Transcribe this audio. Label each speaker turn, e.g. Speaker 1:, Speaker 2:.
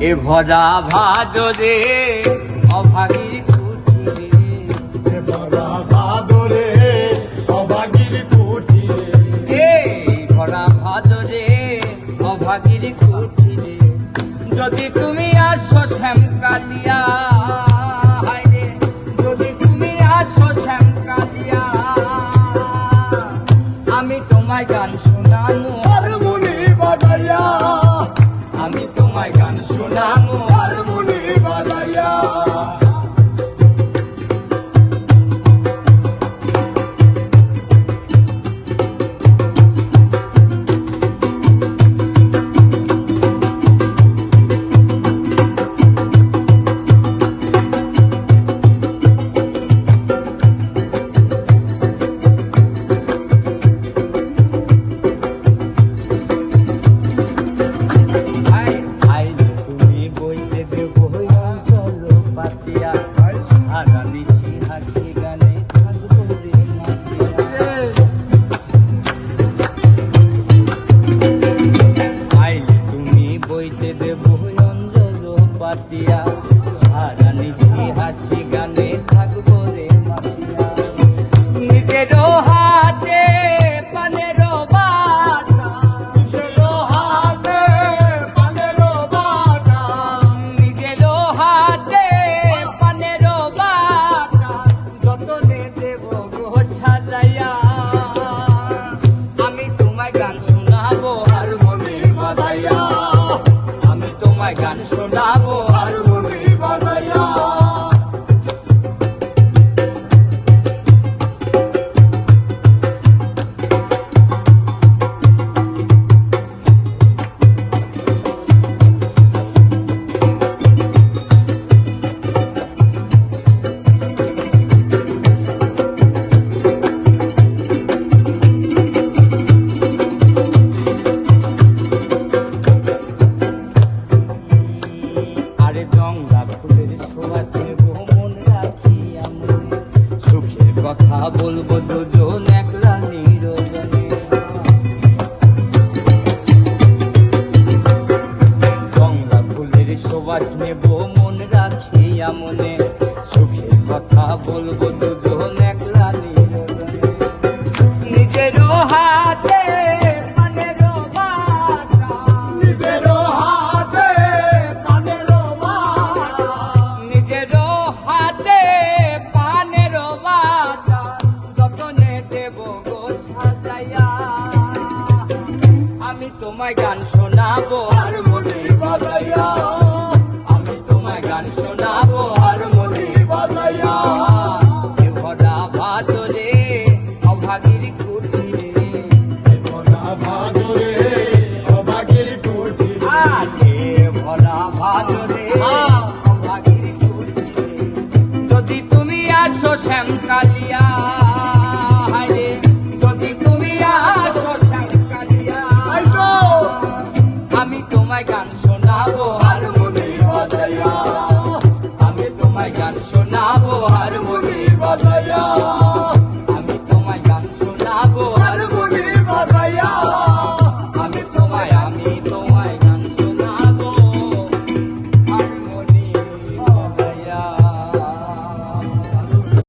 Speaker 1: এ ভরা ভাদরে অভাগীর কুঠি রে,
Speaker 2: এ ভরা ভাদরে অভাগীর কুঠি রে,
Speaker 1: এই ভরা ভাদরে অভাগীর কুঠি রে। যদি তুমি আসো শ্যামকালিয়া, হায়রে যদি তুমি আসো শ্যামকালিয়া, আমি তোমায় গান শোনামো
Speaker 2: হারমোনি বাজাইয়া,
Speaker 1: আমি তোমায় গান শোনামো
Speaker 2: হারমোনি বাজাইয়া। সারা নিশি হাসি গানে থাকবো রে মাতিয়া, নিজেরও হাতে পানেরও বাটা, নিজেরও হাতে পানেরও বাটা,
Speaker 1: নিজেরও হাতে পানেরও বাটা, যতনে দেব গো সাজাইয়া, আমি তোমায় গান শোনাবো
Speaker 2: হারমোনি বাজাইয়া,
Speaker 1: আমি তোমায় গান শোনাবো
Speaker 2: হারমোনি বাজাইয়া।
Speaker 1: আরে জংলা ফুলের সুবাস নেব মন রাখিয়া মনে, সুখের কথা বলবো দুজন একলা নীরজনে। জংলা ফুলের সুবাস নেব মন রাখিয়া মনে, সুখের কথা বলবো দুজন একলা নীরজনে। নিজেরও হাতে পানেরও বাটা,
Speaker 2: নিজেরও হাতে পানেরও বাটা,
Speaker 1: নিজেরও হাতে পানেরও বাটা, যতনে দেব গো সাজাইয়া, আমি তোমায় গান শোনাবো
Speaker 2: হারমোনি বাজাইয়া,
Speaker 1: আমি তোমায় গান শোনাবো
Speaker 2: হারমোনি বাজাইয়া।
Speaker 1: এ ভরা ভাদরে অভাগীর কুঠি রে,
Speaker 2: এ ভরা ভাদরে অভাগীর কুঠি রে,
Speaker 1: আরে ভরা ভাদরে অভাগীর কুঠি রে। যদি তুমি আসো শ্যামকাল